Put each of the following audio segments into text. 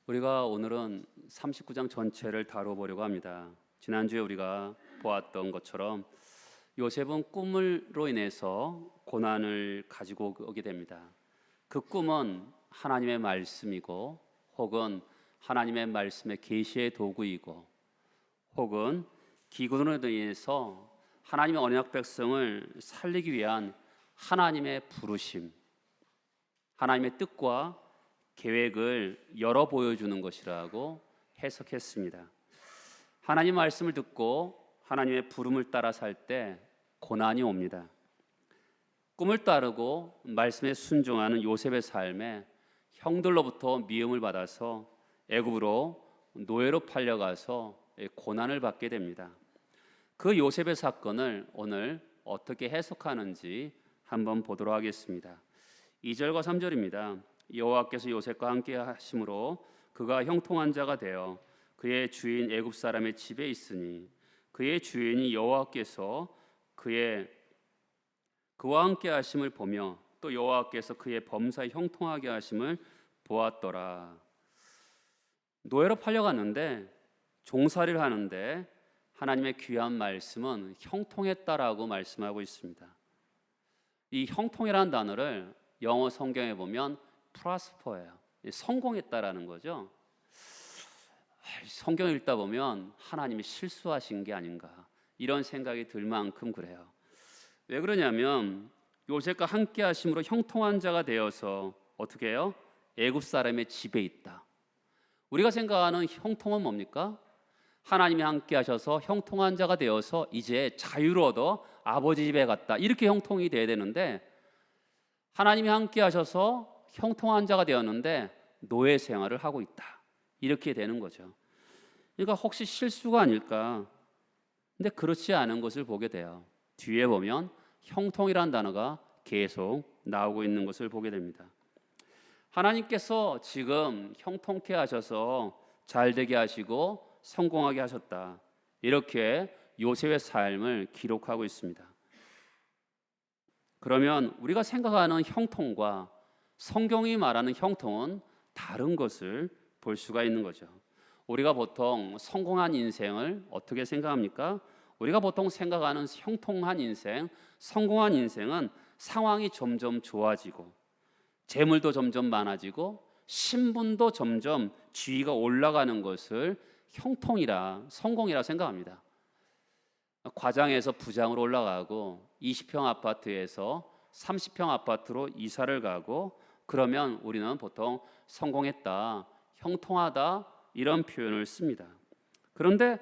우리가 오늘은 39장 전체를 다뤄보려고 합니다. 지난주에 우리가 보았던 것처럼 요셉은 꿈으로 인해서 고난을 가지고 오게 됩니다. 그 꿈은 하나님의 말씀이고 혹은 하나님의 말씀의 계시의 도구이고 혹은 기근으로 인해서 하나님의 언약 백성을 살리기 위한 하나님의 부르심, 하나님의 뜻과 계획을 열어 보여주는 것이라고 해석했습니다. 하나님 말씀을 듣고 하나님의 부름을 따라 살 때 고난이 옵니다. 꿈을 따르고 말씀에 순종하는 요셉의 삶에 형들로부터 미움을 받아서 애굽으로 노예로 팔려가서 고난을 받게 됩니다. 그 요셉의 사건을 오늘 어떻게 해석하는지 한번 보도록 하겠습니다. 2절과 3절입니다. 여호와께서 요셉과 함께 하심으로 그가 형통한 자가 되어 그의 주인 애굽 사람의 집에 있으니 그의 주인이 여호와께서 그와 함께 하심을 보며 또 여호와께서 그의 범사에 형통하게 하심을 보았더라. 노예로 팔려갔는데 종살이를 하는데 하나님의 귀한 말씀은 형통했다라고 말씀하고 있습니다. 이 형통이라는 단어를 영어 성경에 보면 prosper예요. 성공했다라는 거죠. 성경 읽다 보면 하나님이 실수하신 게 아닌가 이런 생각이 들 만큼 그래요. 왜 그러냐면 요셉과 함께 하심으로 형통한 자가 되어서 어떻게 해요? 애굽 사람의 집에 있다. 우리가 생각하는 형통은 뭡니까? 하나님이 함께 하셔서 형통한 자가 되어서 이제 자유를 얻어 아버지 집에 갔다. 이렇게 형통이 돼야 되는데 하나님이 함께 하셔서 형통한 자가 되었는데 노예 생활을 하고 있다. 이렇게 되는 거죠. 그러니까 혹시 실수가 아닐까? 근데 그렇지 않은 것을 보게 돼요. 뒤에 보면 형통이라는 단어가 계속 나오고 있는 것을 보게 됩니다. 하나님께서 지금 형통케 하셔서 잘되게 하시고 성공하게 하셨다. 이렇게 요셉의 삶을 기록하고 있습니다. 그러면 우리가 생각하는 형통과 성경이 말하는 형통은 다른 것을 볼 수가 있는 거죠. 우리가 보통 성공한 인생을 어떻게 생각합니까? 우리가 보통 생각하는 형통한 인생, 성공한 인생은 상황이 점점 좋아지고 재물도 점점 많아지고 신분도 점점 지위가 올라가는 것을 형통이라 성공이라 생각합니다. 과장에서 부장으로 올라가고 20평 아파트에서 30평 아파트로 이사를 가고 그러면 우리는 보통 성공했다, 형통하다 이런 표현을 씁니다. 그런데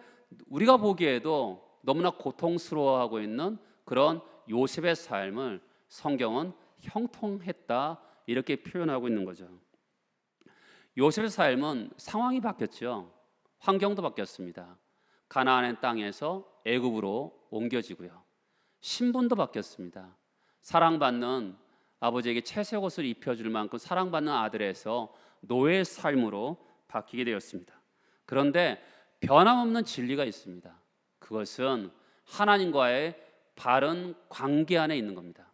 우리가 보기에도 너무나 고통스러워하고 있는 그런 요셉의 삶을 성경은 형통했다 이렇게 표현하고 있는 거죠. 요셉의 삶은 상황이 바뀌었죠. 환경도 바뀌었습니다. 가나안의 땅에서 애굽으로 옮겨지고요. 신분도 바뀌었습니다. 사랑받는 아버지에게 채색 옷을 입혀줄 만큼 사랑받는 아들에서 노예의 삶으로 바뀌게 되었습니다. 그런데 변함없는 진리가 있습니다. 그것은 하나님과의 바른 관계 안에 있는 겁니다.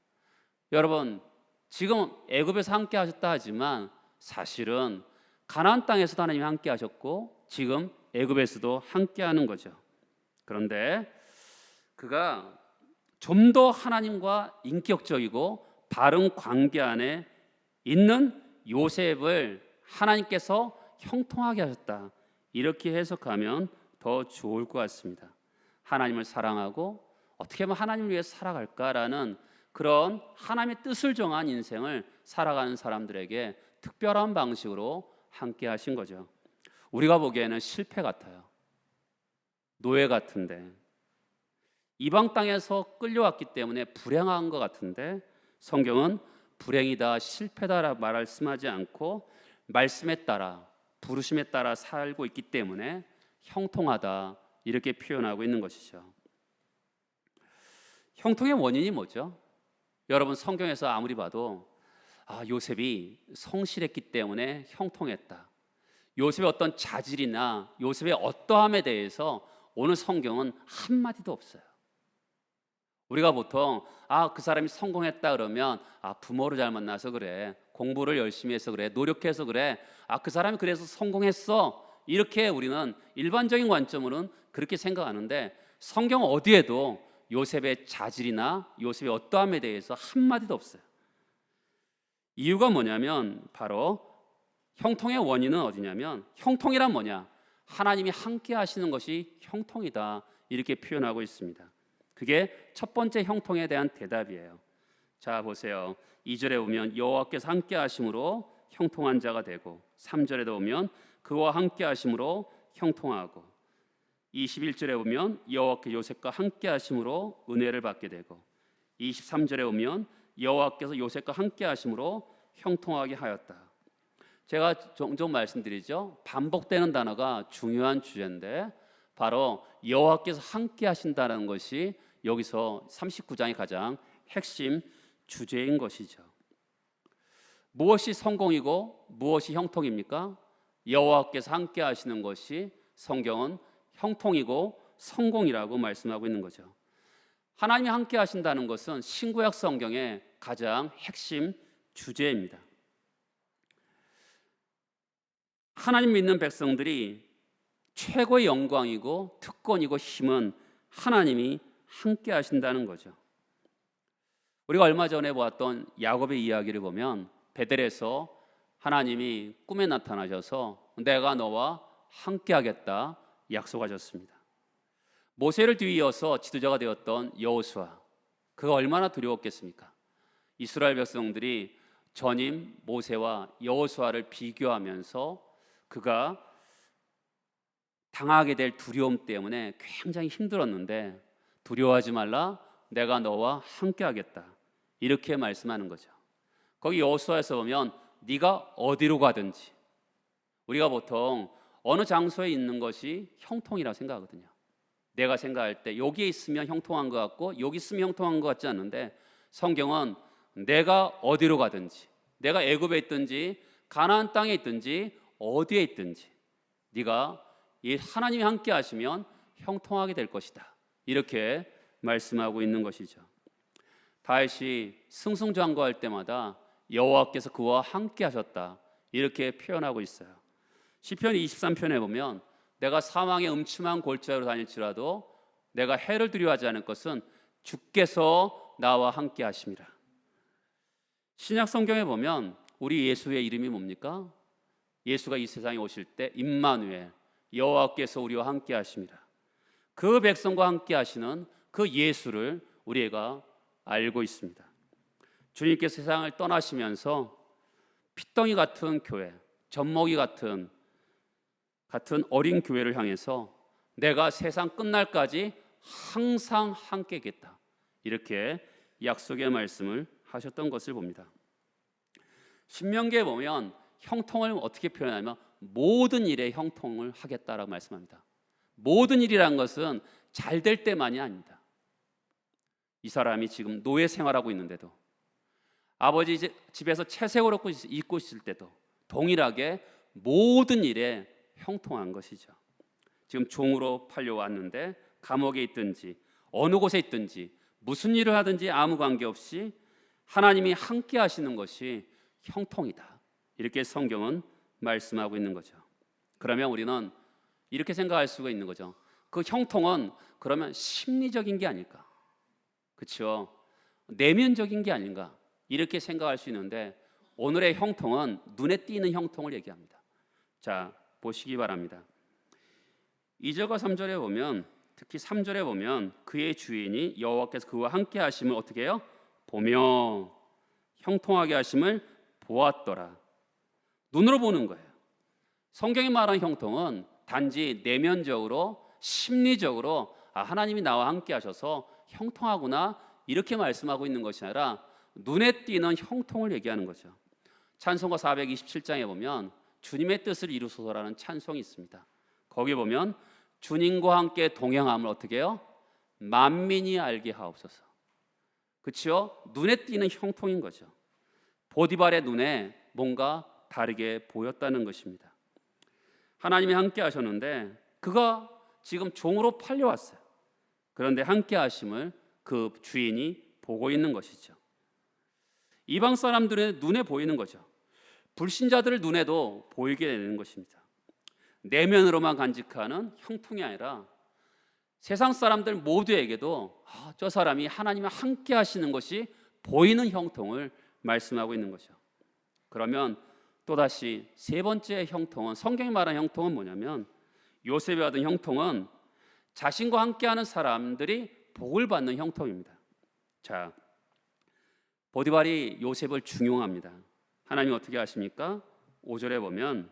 여러분, 지금 애굽에서 함께 하셨다 하지만 사실은 가나안 땅에서도 하나님이 함께 하셨고 지금 애굽에서도 함께 하는 거죠. 그런데 그가 좀 더 하나님과 인격적이고 바른 관계 안에 있는 요셉을 하나님께서 형통하게 하셨다. 이렇게 해석하면 더 좋을 것 같습니다. 하나님을 사랑하고 어떻게 하면 하나님을 위해 살아갈까라는 그런 하나님의 뜻을 정한 인생을 살아가는 사람들에게 특별한 방식으로 함께 하신 거죠. 우리가 보기에는 실패 같아요. 노예 같은데 이방 땅에서 끌려왔기 때문에 불행한 것 같은데 성경은 불행이다, 실패다라 말씀하지 않고 말씀에 따라 부르심에 따라 살고 있기 때문에 형통하다 이렇게 표현하고 있는 것이죠. 형통의 원인이 뭐죠? 여러분 성경에서 아무리 봐도 요셉이 성실했기 때문에 형통했다. 요셉의 어떤 자질이나 요셉의 어떠함에 대해서 오늘 성경은 한마디도 없어요. 우리가 보통 그 사람이 성공했다 그러면 부모를 잘 만나서 그래, 공부를 열심히 해서 그래, 노력해서 그래, 그 사람이 그래서 성공했어, 이렇게 우리는 일반적인 관점으로는 그렇게 생각하는데, 성경 어디에도 요셉의 자질이나 요셉의 어떠함에 대해서 한마디도 없어요. 이유가 뭐냐면 바로 형통의 원인은 어디냐면, 형통이란 뭐냐? 하나님이 함께 하시는 것이 형통이다, 이렇게 표현하고 있습니다. 그게 첫 번째 형통에 대한 대답이에요. 자 보세요. 2절에 보면 여호와께서 함께 하심으로 형통한 자가 되고, 3절에도 보면 그와 함께 하심으로 형통하고, 21절에 보면 여호와께 요셉과 함께 하심으로 은혜를 받게 되고, 23절에 보면 여호와께서 요셉과 함께 하심으로 형통하게 하였다. 제가 종종 말씀드리죠. 반복되는 단어가 중요한 주제인데, 바로 여호와께서 함께 하신다는 것이 여기서 39장의 가장 핵심 주제인 것이죠. 무엇이 성공이고 무엇이 형통입니까? 여호와께서 함께 하시는 것이 성경은 형통이고 성공이라고 말씀하고 있는 거죠. 하나님이 함께 하신다는 것은 신구약 성경의 가장 핵심 주제입니다. 하나님 믿는 백성들이 최고의 영광이고 특권이고 힘은 하나님이 함께 하신다는 거죠. 우리가 얼마 전에 보았던 야곱의 이야기를 보면 베델에서 하나님이 꿈에 나타나셔서 내가 너와 함께 하겠다 약속하셨습니다. 모세를 뒤이어서 지도자가 되었던 여호수아, 그가 얼마나 두려웠겠습니까? 이스라엘 백성들이 전임 모세와 여호수아를 비교하면서 그가 당하게 될 두려움 때문에 굉장히 힘들었는데, 두려워하지 말라, 내가 너와 함께 하겠다, 이렇게 말씀하는 거죠. 거기 여호수아에서 보면 네가 어디로 가든지, 우리가 보통 어느 장소에 있는 것이 형통이라고 생각하거든요. 내가 생각할 때 여기에 있으면 형통한 것 같고 여기 있으면 형통한 것 같지 않는데, 성경은 내가 어디로 가든지, 내가 애굽에 있든지 가나안 땅에 있든지 어디에 있든지 네가 이 하나님이 함께 하시면 형통하게 될 것이다, 이렇게 말씀하고 있는 것이죠. 다윗이 승승장구할 때마다 여호와께서 그와 함께 하셨다, 이렇게 표현하고 있어요. 시편 23편에 보면 내가 사망의 음침한 골짜기로 다닐지라도 내가 해를 두려워하지 않을 것은 주께서 나와 함께 하심이라. 신약 성경에 보면 우리 예수의 이름이 뭡니까? 예수가 이 세상에 오실 때 임마누엘, 여호와께서 우리와 함께 하심이라. 그 백성과 함께 하시는 그 예수를 우리가 알고 있습니다. 주님께서 세상을 떠나시면서 핏덩이 같은 교회, 젖먹이 같은 어린 교회를 향해서 내가 세상 끝날까지 항상 함께 겠다, 이렇게 약속의 말씀을 하셨던 것을 봅니다. 신명기에 보면 형통을 어떻게 표현하면 모든 일에 형통을 하겠다라고 말씀합니다. 모든 일이란 것은 잘 될 때만이 아닙니다. 이 사람이 지금 노예 생활하고 있는데도, 아버지 집에서 채색을 입고 있을 때도 동일하게 모든 일에 형통한 것이죠. 지금 종으로 팔려왔는데 감옥에 있든지 어느 곳에 있든지 무슨 일을 하든지 아무 관계없이 하나님이 함께 하시는 것이 형통이다, 이렇게 성경은 말씀하고 있는 거죠. 그러면 우리는 이렇게 생각할 수가 있는 거죠. 그 형통은 그러면 심리적인 게 아닐까, 그렇죠? 내면적인 게 아닌가, 이렇게 생각할 수 있는데, 오늘의 형통은 눈에 띄는 형통을 얘기합니다. 자 보시기 바랍니다. 2절과 3절에 보면, 특히 3절에 보면 그의 주인이 여호와께서 그와 함께 하심을 어떻게 해요? 보며 형통하게 하심을 보았더라. 눈으로 보는 거예요. 성경이 말하는 형통은 단지 내면적으로 심리적으로 하나님이 나와 함께 하셔서 형통하구나, 이렇게 말씀하고 있는 것이 아니라 눈에 띄는 형통을 얘기하는 거죠. 찬송가 427장에 보면 주님의 뜻을 이루소서라는 찬송이 있습니다. 거기 보면 주님과 함께 동행함을 어떻게 해요? 만민이 알게 하옵소서. 그렇죠? 눈에 띄는 형통인 거죠. 보디발의 눈에 뭔가 다르게 보였다는 것입니다. 하나님이 함께 하셨는데 그가 지금 종으로 팔려왔어요. 그런데 함께 하심을 그 주인이 보고 있는 것이죠. 이방 사람들의 눈에 보이는 거죠. 불신자들의 눈에도 보이게 되는 것입니다. 내면으로만 간직하는 형통이 아니라 세상 사람들 모두에게도 저 사람이 하나님과 함께 하시는 것이 보이는 형통을 말씀하고 있는 거죠. 그러면 또다시 세 번째 형통은, 성경이 말하는 형통은 뭐냐면, 요셉이 받은 형통은 자신과 함께하는 사람들이 복을 받는 형통입니다. 자, 보디발이 요셉을 중용합니다. 하나님 어떻게 하십니까? 5절에 보면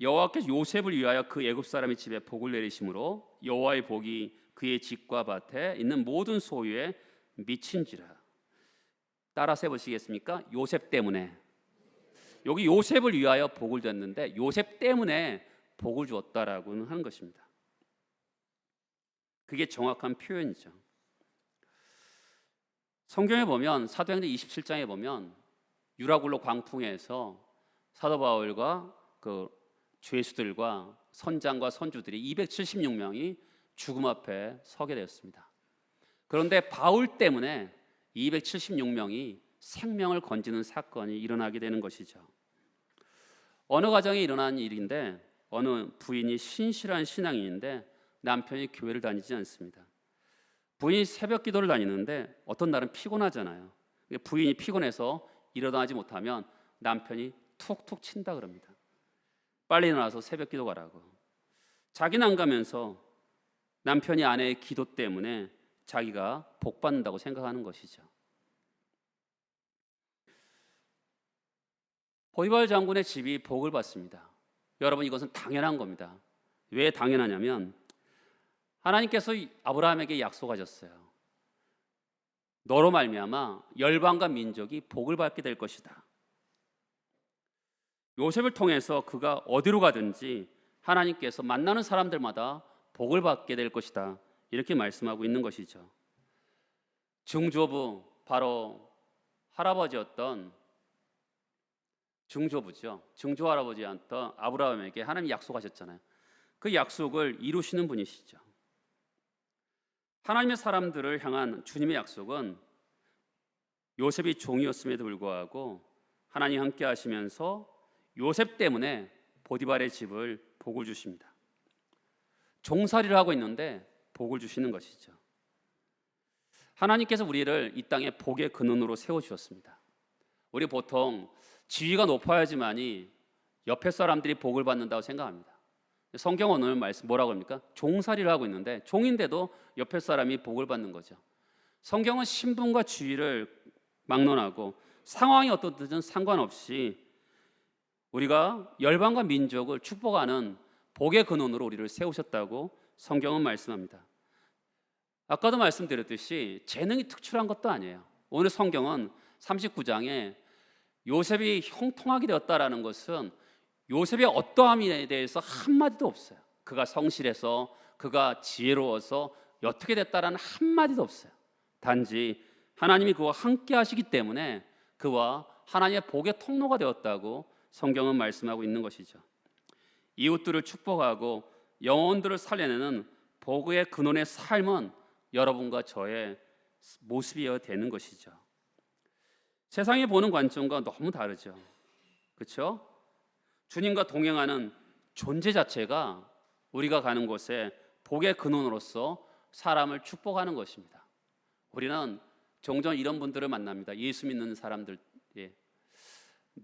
여호와께서 요셉을 위하여 그 애굽 사람의 집에 복을 내리심으로 여호와의 복이 그의 집과 밭에 있는 모든 소유에 미친지라. 따라서 해보시겠습니까? 요셉 때문에. 여기 요셉을 위하여 복을 줬는데 요셉 때문에 복을 주었다라고는 하는 것입니다. 그게 정확한 표현이죠. 성경에 보면 사도행전 27장에 보면 유라굴로 광풍에서 사도 바울과 그 죄수들과 선장과 선주들이 276명이 죽음 앞에 서게 되었습니다. 그런데 바울 때문에 276명이 생명을 건지는 사건이 일어나게 되는 것이죠. 어느 가정에 일어난 일인데, 어느 부인이 신실한 신앙인인데 남편이 교회를 다니지 않습니다. 부인이 새벽 기도를 다니는데 어떤 날은 피곤하잖아요. 부인이 피곤해서 일어나지 못하면 남편이 툭툭 친다 그럽니다. 빨리 일어나서 새벽 기도 가라고. 자기는 안 가면서 남편이 아내의 기도 때문에 자기가 복 받는다고 생각하는 것이죠. 보디발 장군의 집이 복을 받습니다. 여러분, 이것은 당연한 겁니다. 왜 당연하냐면 하나님께서 아브라함에게 약속하셨어요. 너로 말미암아 열방과 민족이 복을 받게 될 것이다. 요셉을 통해서 그가 어디로 가든지 하나님께서 만나는 사람들마다 복을 받게 될 것이다. 이렇게 말씀하고 있는 것이죠. 증조부, 바로 할아버지였던 증조부죠. 증조 할아버지였던 아브라함에게 하나님이 약속하셨잖아요. 그 약속을 이루시는 분이시죠. 하나님의 사람들을 향한 주님의 약속은 요셉이 종이었음에도 불구하고 하나님 함께 하시면서 요셉 때문에 보디발의 집을 복을 주십니다. 종살이를 하고 있는데 복을 주시는 것이죠. 하나님께서 우리를 이 땅에 복의 근원으로 세워주셨습니다. 우리 보통 지위가 높아야지만이 옆에 사람들이 복을 받는다고 생각합니다. 성경 오늘 말씀 뭐라고 합니까? 종살이를 하고 있는데 종인데도 옆에 사람이 복을 받는 거죠. 성경은 신분과 지위를 막론하고 상황이 어떻든 상관없이 우리가 열방과 민족을 축복하는 복의 근원으로 우리를 세우셨다고 성경은 말씀합니다. 아까도 말씀드렸듯이 재능이 특출한 것도 아니에요. 오늘 성경은 39장에 요셉이 형통하게 되었다라는 것은 요셉의 어떠함에 대해서 한마디도 없어요. 그가 성실해서, 그가 지혜로워서 어떻게 됐다라는 한마디도 없어요. 단지 하나님이 그와 함께 하시기 때문에 그와 하나님의 복의 통로가 되었다고 성경은 말씀하고 있는 것이죠. 이웃들을 축복하고 영혼들을 살려내는 복의 근원의 삶은 여러분과 저의 모습이어야 되는 것이죠. 세상이 보는 관점과 너무 다르죠. 그렇죠? 주님과 동행하는 존재 자체가 우리가 가는 곳에 복의 근원으로서 사람을 축복하는 것입니다. 우리는 종종 이런 분들을 만납니다. 예수 믿는 사람들,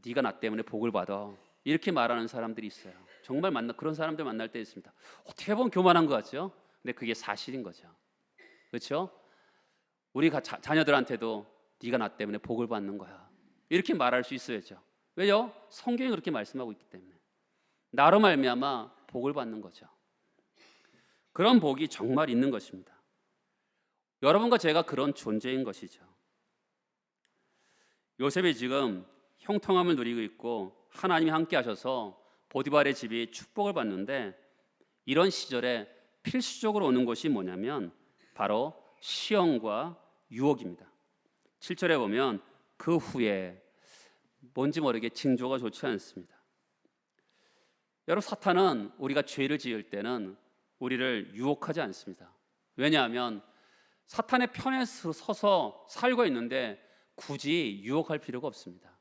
네가 나 때문에 복을 받아, 이렇게 말하는 사람들이 있어요. 정말 그런 사람들 만날 때 있습니다. 어떻게 보면 교만한 것 같죠? 근데 그게 사실인 거죠. 그렇죠? 우리 자녀들한테도 네가 나 때문에 복을 받는 거야, 이렇게 말할 수 있어야죠. 왜요? 성경이 그렇게 말씀하고 있기 때문에. 나로 말미암아 복을 받는 거죠. 그런 복이 정말 있는 것입니다. 여러분과 제가 그런 존재인 것이죠. 요셉이 지금 형통함을 누리고 있고 하나님이 함께 하셔서 보디발의 집이 축복을 받는데, 이런 시절에 필수적으로 오는 것이 뭐냐면 바로 시험과 유혹입니다. 7절에 보면 그 후에 뭔지 모르게 징조가 좋지 않습니다. 여러분, 사탄은 우리가 죄를 지을 때는 우리를 유혹하지 않습니다. 왜냐하면 사탄의 편에 서서 살고 있는데 굳이 유혹할 필요가 없습니다.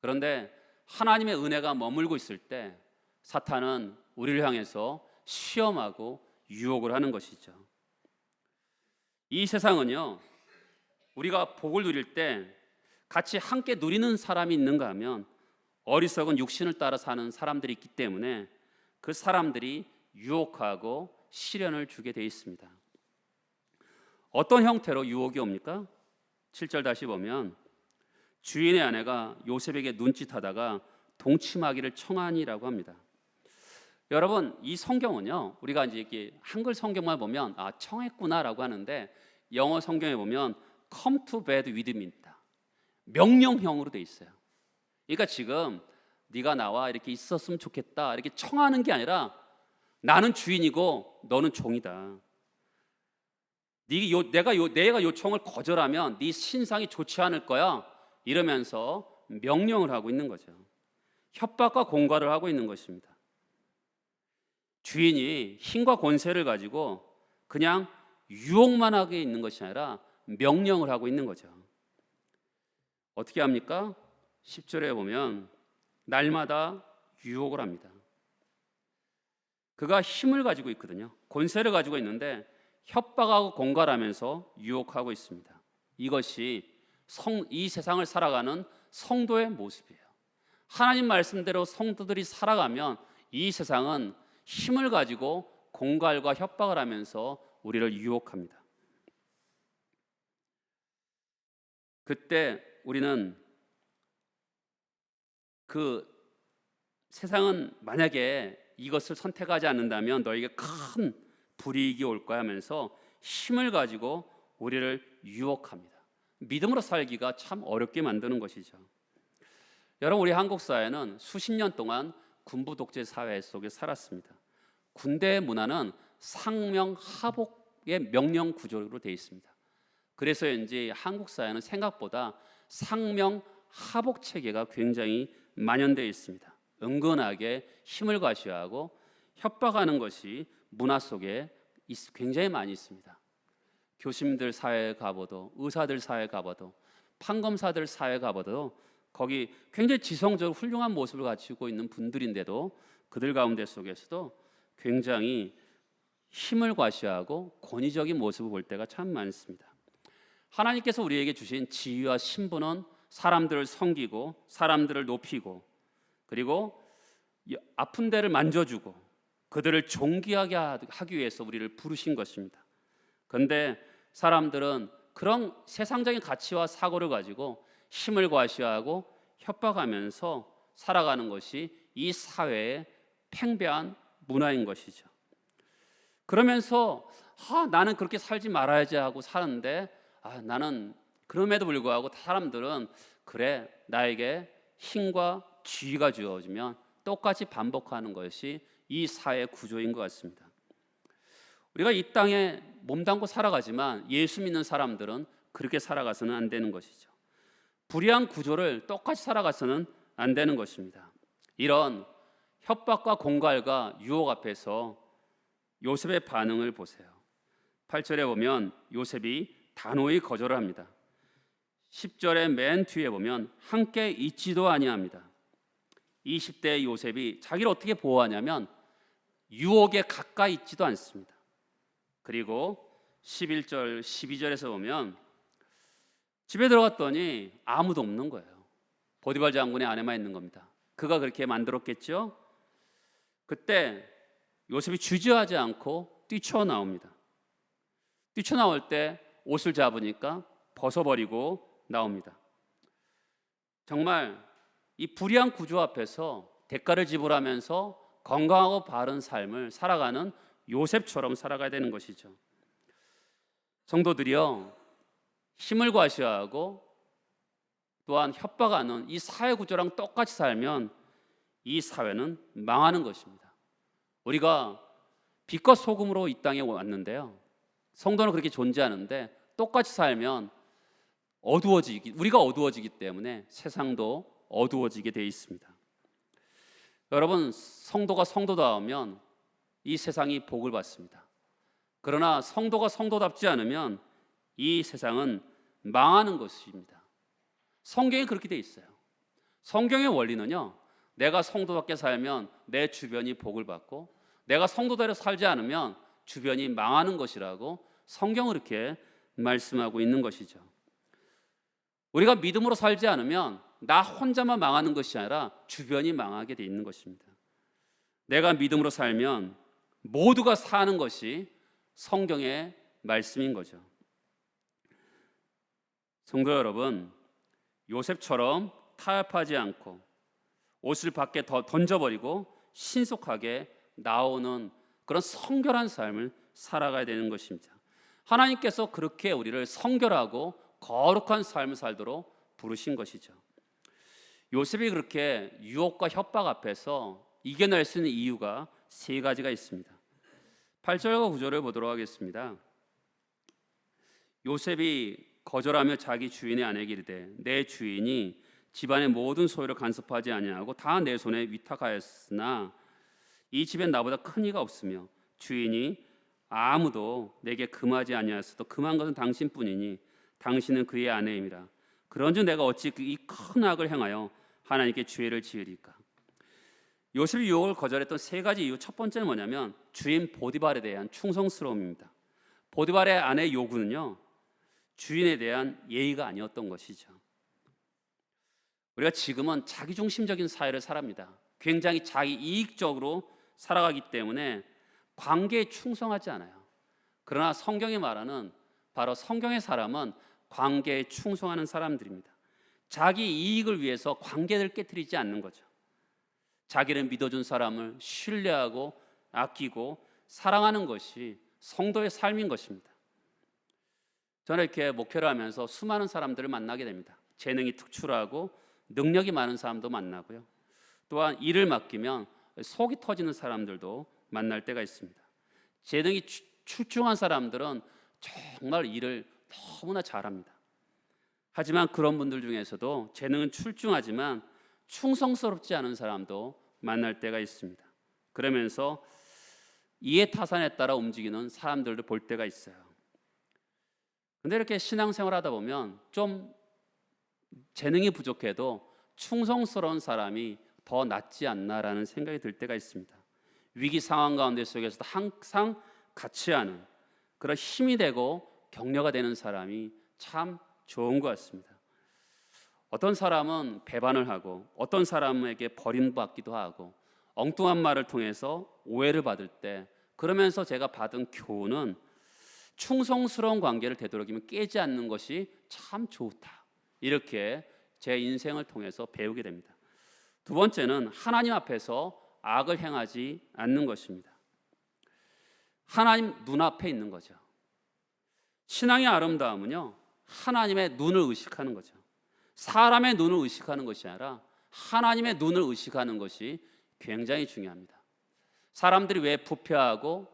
그런데 하나님의 은혜가 머물고 있을 때 사탄은 우리를 향해서 시험하고 유혹을 하는 것이죠. 이 세상은요, 우리가 복을 누릴 때 같이 함께 누리는 사람이 있는가 하면 어리석은 육신을 따라 사는 사람들이 있기 때문에 그 사람들이 유혹하고 시련을 주게 돼 있습니다. 어떤 형태로 유혹이 옵니까? 7절 다시 보면 주인의 아내가 요셉에게 눈짓하다가 동침하기를 청하니라고 합니다. 여러분, 이 성경은요, 우리가 이제 이렇게 한글 성경만 보면 청했구나라고 하는데 영어 성경에 보면 come to bed with me입니다. 명령형으로 돼 있어요. 그러니까 지금 네가 나와 이렇게 있었으면 좋겠다 이렇게 청하는 게 아니라 나는 주인이고 너는 종이다. 내가 요청을 거절하면 네 신상이 좋지 않을 거야. 이러면서 명령을 하고 있는 거죠. 협박과 공갈을 하고 있는 것입니다. 주인이 힘과 권세를 가지고 그냥 유혹만 하게 있는 것이 아니라 명령을 하고 있는 거죠. 어떻게 합니까? 10절에 보면 날마다 유혹을 합니다. 그가 힘을 가지고 있거든요. 권세를 가지고 있는데 협박하고 공갈하면서 유혹하고 있습니다. 이것이 이 세상을 살아가는 성도의 모습이에요. 하나님 말씀대로 성도들이 살아가면 이 세상은 힘을 가지고 공갈과 협박을 하면서 우리를 유혹합니다. 그때 우리는 그 세상은 만약에 이것을 선택하지 않는다면 너에게 큰 불이익이 올 거야 하면서 힘을 가지고 우리를 유혹합니다. 믿음으로 살기가 참 어렵게 만드는 것이죠. 여러분, 우리 한국 사회는 수십 년 동안 군부 독재 사회 속에 살았습니다. 군대의 문화는 상명하복의 명령 구조로 되어 있습니다. 그래서인지 한국 사회는 생각보다 상명하복 체계가 굉장히 만연되어 있습니다. 은근하게 힘을 과시하고 협박하는 것이 문화 속에 굉장히 많이 있습니다. 교수님들 사회에 가봐도, 의사들 사회에 가봐도, 판검사들 사회에 가봐도 거기 굉장히 지성적으로 훌륭한 모습을 가지고 있는 분들인데도 그들 가운데 속에서도 굉장히 힘을 과시하고 권위적인 모습을 볼 때가 참 많습니다. 하나님께서 우리에게 주신 지위와 신분은 사람들을 섬기고 사람들을 높이고 그리고 아픈 데를 만져주고 그들을 존귀하게 하기 위해서 우리를 부르신 것입니다. 그런데 사람들은 그런 세상적인 가치와 사고를 가지고 힘을 과시하고 협박하면서 살아가는 것이 이 사회의 팽배한 문화인 것이죠. 그러면서 나는 그렇게 살지 말아야지 하고 사는데 나는 그럼에도 불구하고 사람들은 그래 나에게 힘과 지위가 주어지면 똑같이 반복하는 것이 이 사회 구조인 것 같습니다. 우리가 이 땅에 몸담고 살아가지만 예수 믿는 사람들은 그렇게 살아가서는 안 되는 것이죠. 불의한 구조를 똑같이 살아가서는 안 되는 것입니다. 이런 협박과 공갈과 유혹 앞에서 요셉의 반응을 보세요. 8절에 보면 요셉이 단호히 거절을 합니다. 10절의 맨 뒤에 보면 함께 있지도 아니합니다. 20대 요셉이 자기를 어떻게 보호하냐면 유혹에 가까이 있지도 않습니다. 그리고 11절, 12절에서 보면 집에 들어갔더니 아무도 없는 거예요. 보디발 장군의 아내만 있는 겁니다. 그가 그렇게 만들었겠죠? 그때 요셉이 주저하지 않고 뛰쳐나옵니다. 뛰쳐나올 때 옷을 잡으니까 벗어버리고 나옵니다. 정말 이 불의한 구조 앞에서 대가를 지불하면서 건강하고 바른 삶을 살아가는 요셉처럼 살아가야 되는 것이죠. 성도들이요, 힘을 과시하고 또한 협박하는 이 사회 구조랑 똑같이 살면 이 사회는 망하는 것입니다. 우리가 빛과 소금으로 이 땅에 왔는데요, 성도는 그렇게 존재하는데 똑같이 살면 우리가 어두워지기 때문에 세상도 어두워지게 되어 있습니다. 여러분, 성도가 성도다우면 이 세상이 복을 받습니다. 그러나 성도가 성도답지 않으면 이 세상은 망하는 것입니다. 성경에 그렇게 되어 있어요. 성경의 원리는요, 내가 성도답게 살면 내 주변이 복을 받고 내가 성도대로 살지 않으면 주변이 망하는 것이라고 성경은 이렇게 말씀하고 있는 것이죠. 우리가 믿음으로 살지 않으면 나 혼자만 망하는 것이 아니라 주변이 망하게 돼 있는 것입니다. 내가 믿음으로 살면 모두가 사는 것이 성경의 말씀인 거죠. 성도 여러분, 요셉처럼 타협하지 않고 옷을 밖에 던져버리고 신속하게 나오는 그런 성결한 삶을 살아가야 되는 것입니다. 하나님께서 그렇게 우리를 성결하고 거룩한 삶을 살도록 부르신 것이죠. 요셉이 그렇게 유혹과 협박 앞에서 이겨낼 수 있는 이유가 세 가지가 있습니다. 8절과 9절을 보도록 하겠습니다. 요셉이 거절하며 자기 주인의 아내에게 이르되 내 주인이 집안의 모든 소유를 간섭하지 아니하고 다 내 손에 위탁하였으나 이 집엔 나보다 큰 이가 없으며 주인이 아무도 내게 금하지 아니하였어도 금한 것은 당신뿐이니 당신은 그의 아내임이라. 그런즉 내가 어찌 이 큰 악을 행하여 하나님께 죄를 지으리까. 요셉이 유혹을 거절했던 세 가지 이유, 첫 번째는 뭐냐면 주인 보디발에 대한 충성스러움입니다. 보디발의 아내의 요구는요, 주인에 대한 예의가 아니었던 것이죠. 우리가 지금은 자기중심적인 사회를 살아갑니다. 굉장히 자기 이익적으로 살아가기 때문에 관계에 충성하지 않아요. 그러나 성경이 말하는 바로 성경의 사람은 관계에 충성하는 사람들입니다. 자기 이익을 위해서 관계를 깨트리지 않는 거죠. 자기를 믿어준 사람을 신뢰하고 아끼고 사랑하는 것이 성도의 삶인 것입니다. 저는 이렇게 목회를 하면서 수많은 사람들을 만나게 됩니다. 재능이 특출하고 능력이 많은 사람도 만나고요. 또한 일을 맡기면 속이 터지는 사람들도 만날 때가 있습니다. 재능이 출중한 사람들은 정말 일을 너무나 잘합니다. 하지만 그런 분들 중에서도 재능은 출중하지만 충성스럽지 않은 사람도 만날 때가 있습니다. 그러면서 이해 타산에 따라 움직이는 사람들도 볼 때가 있어요. 근데 이렇게 신앙생활 하다 보면 좀 재능이 부족해도 충성스러운 사람이 더 낫지 않나라는 생각이 들 때가 있습니다. 위기 상황 가운데 속에서도 항상 같이 하는 그런 힘이 되고 격려가 되는 사람이 참 좋은 것 같습니다. 어떤 사람은 배반을 하고 어떤 사람에게 버림받기도 하고 엉뚱한 말을 통해서 오해를 받을 때, 그러면서 제가 받은 교훈은 충성스러운 관계를 되도록이면 깨지 않는 것이 참 좋다, 이렇게 제 인생을 통해서 배우게 됩니다. 두 번째는 하나님 앞에서 악을 행하지 않는 것입니다. 하나님 눈앞에 있는 거죠. 신앙의 아름다움은요, 하나님의 눈을 의식하는 거죠. 사람의 눈을 의식하는 것이 아니라 하나님의 눈을 의식하는 것이 굉장히 중요합니다. 사람들이 왜 부패하고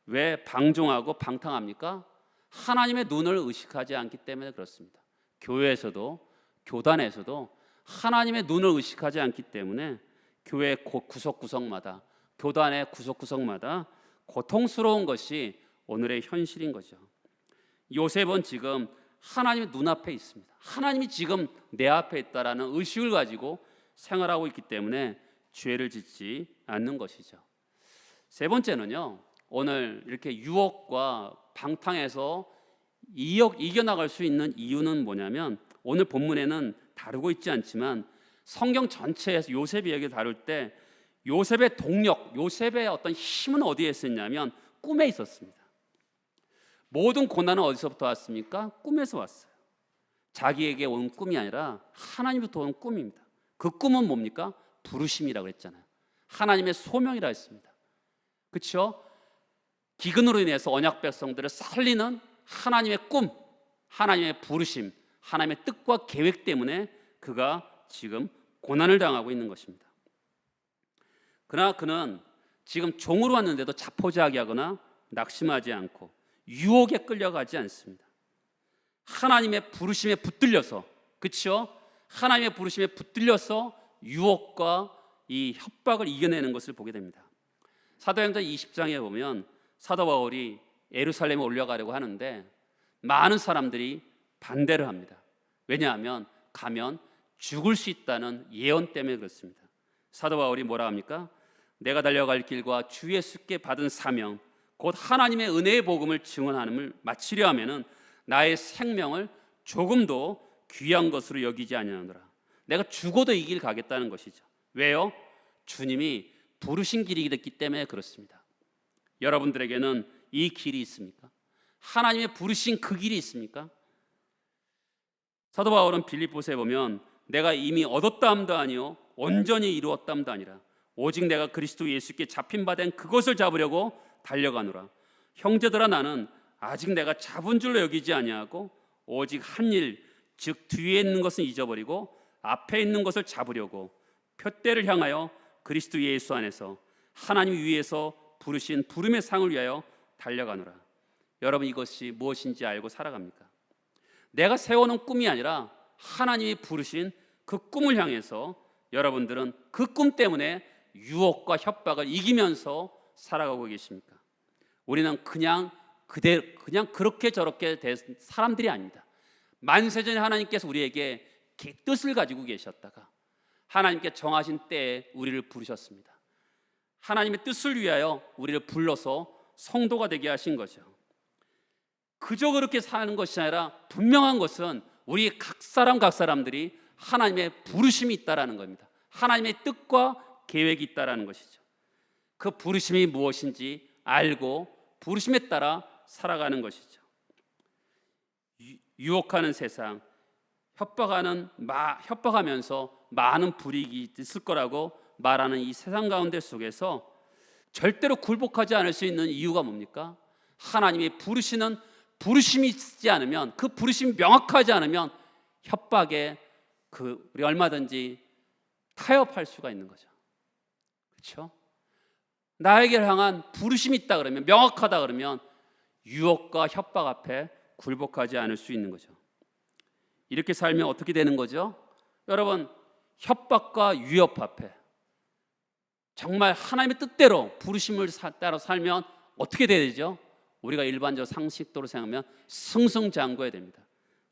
왜 방종하고 방탕합니까? 하나님의 눈을 의식하지 않기 때문에 그렇습니다. 교회에서도 교단에서도 하나님의 눈을 의식하지 않기 때문에 교회 구석구석마다, 교단의 구석구석마다 고통스러운 것이 오늘의 현실인 거죠. 요셉은 지금 하나님의 눈앞에 있습니다. 하나님이 지금 내 앞에 있다라는 의식을 가지고 생활하고 있기 때문에 죄를 짓지 않는 것이죠. 세 번째는요, 오늘 이렇게 유혹과 방탕에서 이겨나갈 수 있는 이유는 뭐냐면, 오늘 본문에는 다루고 있지 않지만 성경 전체에서 요셉 이야기를 다룰 때 요셉의 동력, 요셉의 어떤 힘은 어디에 있었냐면 꿈에 있었습니다. 모든 고난은 어디서부터 왔습니까? 꿈에서 왔어요. 자기에게 온 꿈이 아니라 하나님부터 온 꿈입니다. 그 꿈은 뭡니까? 부르심이라고 했잖아요. 하나님의 소명이라 했습니다. 그렇죠? 기근으로 인해서 언약 백성들을 살리는 하나님의 꿈, 하나님의 부르심, 하나님의 뜻과 계획 때문에 그가 지금 고난을 당하고 있는 것입니다. 그러나 그는 지금 종으로 왔는데도 자포자기하거나 낙심하지 않고 유혹에 끌려가지 않습니다. 하나님의 부르심에 붙들려서, 그렇죠? 하나님의 부르심에 붙들려서 유혹과 이 협박을 이겨내는 것을 보게 됩니다. 사도행전 20장에 보면 사도 바울이 예루살렘에 올라가려고 하는데 많은 사람들이 반대를 합니다. 왜냐하면 가면 죽을 수 있다는 예언 때문에 그렇습니다. 사도 바울이 뭐라 합니까? 내가 달려갈 길과 주 예수께 받은 사명 곧 하나님의 은혜의 복음을 증언함을 마치려 하면은 나의 생명을 조금도 귀한 것으로 여기지 아니하노라. 내가 죽어도 이 길 가겠다는 것이죠. 왜요? 주님이 부르신 길이기 때문에 그렇습니다. 여러분들에게는 이 길이 있습니까? 하나님의 부르신 그 길이 있습니까? 사도 바울은 빌립보서에 보면 내가 이미 얻었다함도 아니요 온전히 이루었다함도 아니라 오직 내가 그리스도 예수께 잡힌 바 된 그것을 잡으려고 달려가노라. 형제들아 나는 아직 내가 잡은 줄로 여기지 아니하고 오직 한 일 즉 뒤에 있는 것은 잊어버리고 앞에 있는 것을 잡으려고 표대를 향하여 그리스도 예수 안에서 하나님 위에서 부르신 부름의 상을 위하여 달려가노라. 여러분 이것이 무엇인지 알고 살아갑니까? 내가 세워놓은 꿈이 아니라 하나님이 부르신 그 꿈을 향해서 여러분들은 그 꿈 때문에 유혹과 협박을 이기면서 살아가고 계십니까? 우리는 그냥 그렇게 저렇게 된 사람들이 아닙니다. 만세전에 하나님께서 우리에게 뜻을 가지고 계셨다가 하나님께 정하신 때에 우리를 부르셨습니다. 하나님의 뜻을 위하여 우리를 불러서 성도가 되게 하신 거죠. 그저 그렇게 사는 것이 아니라 분명한 것은 우리 각 사람들이 하나님의 부르심이 있다라는 겁니다. 하나님의 뜻과 계획이 있다라는 것이죠. 그 부르심이 무엇인지 알고 부르심에 따라 살아가는 것이죠. 유혹하는 세상, 협박하면서 많은 불이익이 있을 거라고 말하는 이 세상 가운데 속에서 절대로 굴복하지 않을 수 있는 이유가 뭡니까? 하나님이 부르시는 부르심이 있지 않으면, 그 부르심이 명확하지 않으면 협박에 우리 얼마든지 타협할 수가 있는 거죠. 그렇죠? 나에게 향한 부르심이 있다 그러면, 명확하다 그러면 유혹과 협박 앞에 굴복하지 않을 수 있는 거죠. 이렇게 살면 어떻게 되는 거죠? 여러분, 협박과 위협 앞에 정말 하나님의 뜻대로 부르심을 따라 살면 어떻게 돼야 되죠? 우리가 일반적 상식도로 생각하면 승승장구해야 됩니다.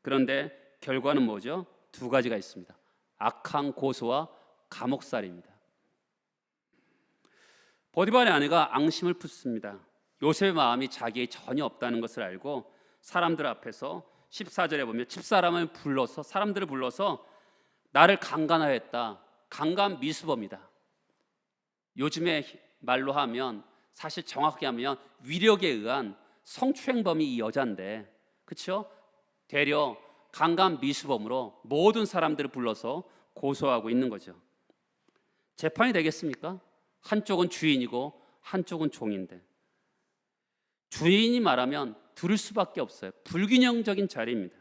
그런데 결과는 뭐죠? 두 가지가 있습니다. 악한 고소와 감옥살이입니다. 보디발의 아내가 앙심을 품습니다. 요셉의 마음이 자기에 전혀 없다는 것을 알고 사람들 앞에서 14절에 보면 사람들을 불러서 나를 강간하였다. 강간미수범이다. 요즘의 말로 하면, 사실 정확히 하면 위력에 의한 성추행범이 이 여자인데, 그렇죠? 되려 강간미수범으로 모든 사람들을 불러서 고소하고 있는 거죠. 재판이 되겠습니까? 한쪽은 주인이고 한쪽은 종인데, 주인이 말하면 들을 수밖에 없어요. 불균형적인 자리입니다.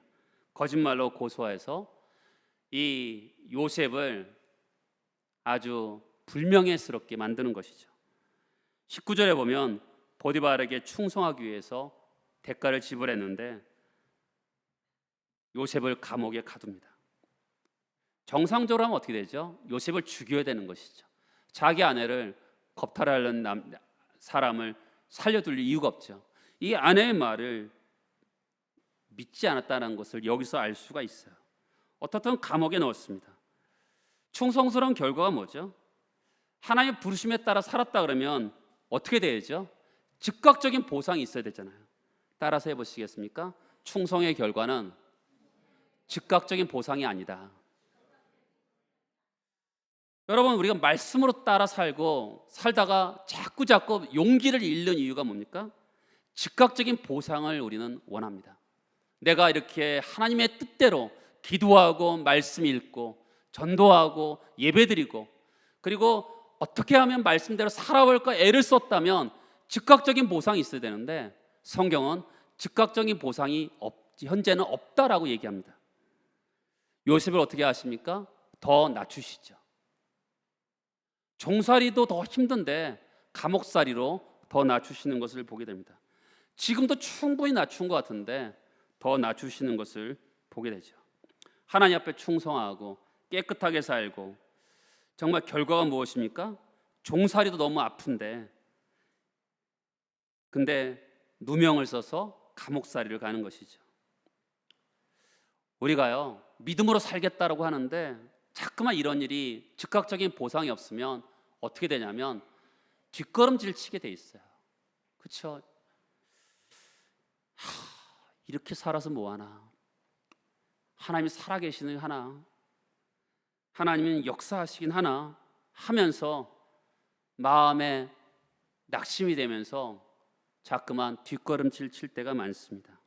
거짓말로 고소해서 이 요셉을 아주 불명예스럽게 만드는 것이죠. 19절에 보면 보디발에게 충성하기 위해서 대가를 지불했는데 요셉을 감옥에 가둡니다. 정상적으로 하면 어떻게 되죠? 요셉을 죽여야 되는 것이죠. 자기 아내를 겁탈하려는 사람을 살려둘 이유가 없죠. 이 아내의 말을 믿지 않았다는 것을 여기서 알 수가 있어요. 어떻든 감옥에 넣었습니다. 충성스러운 결과가 뭐죠? 하나님의 부르심에 따라 살았다 그러면 어떻게 되죠? 즉각적인 보상이 있어야 되잖아요. 따라서 해보시겠습니까? 충성의 결과는 즉각적인 보상이 아니다. 여러분, 우리가 말씀으로 따라 살다가 자꾸 용기를 잃는 이유가 뭡니까? 즉각적인 보상을 우리는 원합니다. 내가 이렇게 하나님의 뜻대로 기도하고 말씀 읽고 전도하고 예배드리고 그리고 어떻게 하면 말씀대로 살아볼까 애를 썼다면 즉각적인 보상이 있어야 되는데, 성경은 즉각적인 보상이 현재는 없다라고 얘기합니다. 요셉을 어떻게 하십니까? 더 낮추시죠. 종살이도 더 힘든데 감옥살이로 더 낮추시는 것을 보게 됩니다. 지금도 충분히 낮춘 것 같은데 더 낮추시는 것을 보게 되죠. 하나님 앞에 충성하고 깨끗하게 살고, 정말 결과가 무엇입니까? 종살이도 너무 아픈데 근데 누명을 써서 감옥살이를 가는 것이죠. 우리가요 믿음으로 살겠다라고 하는데 자꾸만 이런 일이 즉각적인 보상이 없으면 어떻게 되냐면 뒷걸음질 치게 돼 있어요. 그렇죠? 이렇게 살아서 뭐하나, 하나님이 살아계시는 하나, 하나님은 역사하시긴 하나 하면서 마음에 낙심이 되면서 자꾸만 뒷걸음질 칠 때가 많습니다.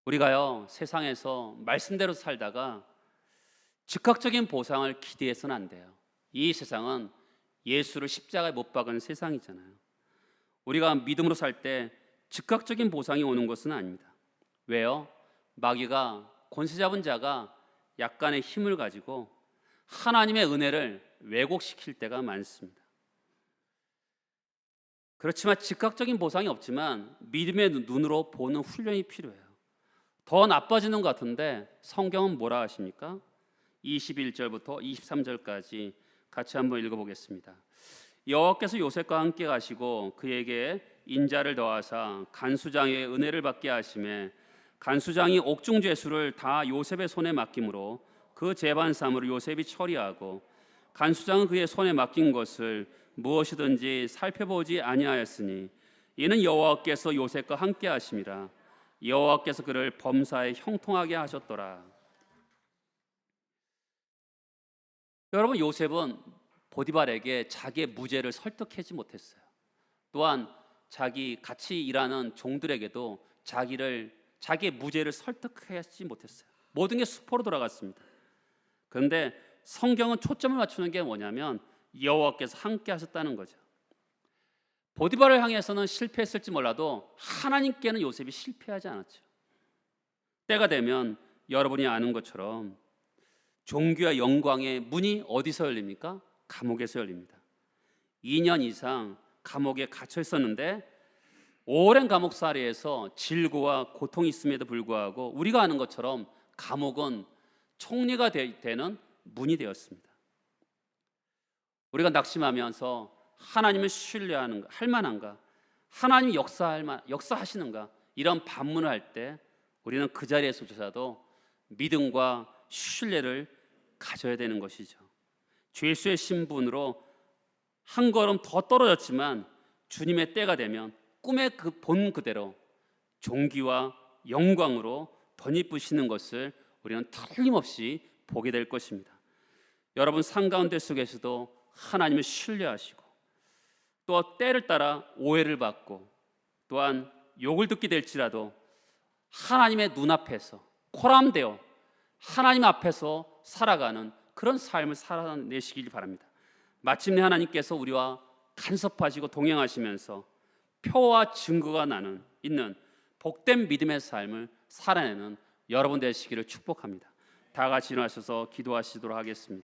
우리가요, 세상에서 말씀대로 살다가 즉각적인 보상을 기대해서는 안 돼요. 이 세상은 예수를 십자가에 못 박은 세상이잖아요. 우리가 믿음으로 살 때 즉각적인 보상이 오는 것은 아닙니다. 왜요? 마귀가, 권세 잡은 자가 약간의 힘을 가지고 하나님의 은혜를 왜곡시킬 때가 많습니다. 그렇지만 즉각적인 보상이 없지만 믿음의 눈으로 보는 훈련이 필요해요. 더 나빠지는 것 같은데 성경은 뭐라 하십니까? 21절부터 23절까지 같이 한번 읽어보겠습니다. 여호와께서 요셉과 함께 가시고 그에게 인자를 더하사 간수장의 은혜를 받게 하심에 간수장이 옥중 죄수를 다 요셉의 손에 맡김으로 그 재반삼으로 요셉이 처리하고 간수장은 그의 손에 맡긴 것을 무엇이든지 살펴보지 아니하였으니 이는 여호와께서 요셉과 함께 하심이라. 여호와께서 그를 범사에 형통하게 하셨더라. 여러분, 요셉은 보디발에게 자기의 무죄를 설득하지 못했어요. 또한 자기 같이 일하는 종들에게도 자기의 무죄를 설득하지 못했어요. 모든 게 수포로 돌아갔습니다. 그런데 성경은 초점을 맞추는 게 뭐냐면 여호와께서 함께 하셨다는 거죠. 보디발을 향해서는 실패했을지 몰라도 하나님께는 요셉이 실패하지 않았죠. 때가 되면 여러분이 아는 것처럼 종기와 영광의 문이 어디서 열립니까? 감옥에서 열립니다. 2년 이상 감옥에 갇혀 있었는데 오랜 감옥살이에서 질고와 고통이 있음에도 불구하고 우리가 아는 것처럼 감옥은 총리가 되는 문이 되었습니다. 우리가 낙심하면서 하나님을 신뢰하는가, 할 만한가, 하나님이 역사하시는가 이런 반문을 할 때 우리는 그 자리에서조차도 믿음과 신뢰를 가져야 되는 것이죠. 죄수의 신분으로 한 걸음 더 떨어졌지만 주님의 때가 되면 꿈의 그 본 그대로 존귀와 영광으로 덧입으시는 것을 우리는 틀림없이 보게 될 것입니다. 여러분 삶 가운데 속에서도 하나님을 신뢰하시고 또 때를 따라 오해를 받고 또한 욕을 듣게 될지라도 하나님의 눈앞에서 코람되어 하나님 앞에서 살아가는 그런 삶을 살아내시길 바랍니다. 마침내 하나님께서 우리와 간섭하시고 동행하시면서 표와 증거가 있는 복된 믿음의 삶을 살아내는 여러분 되시기를 축복합니다. 다 같이 일어나셔서 기도하시도록 하겠습니다.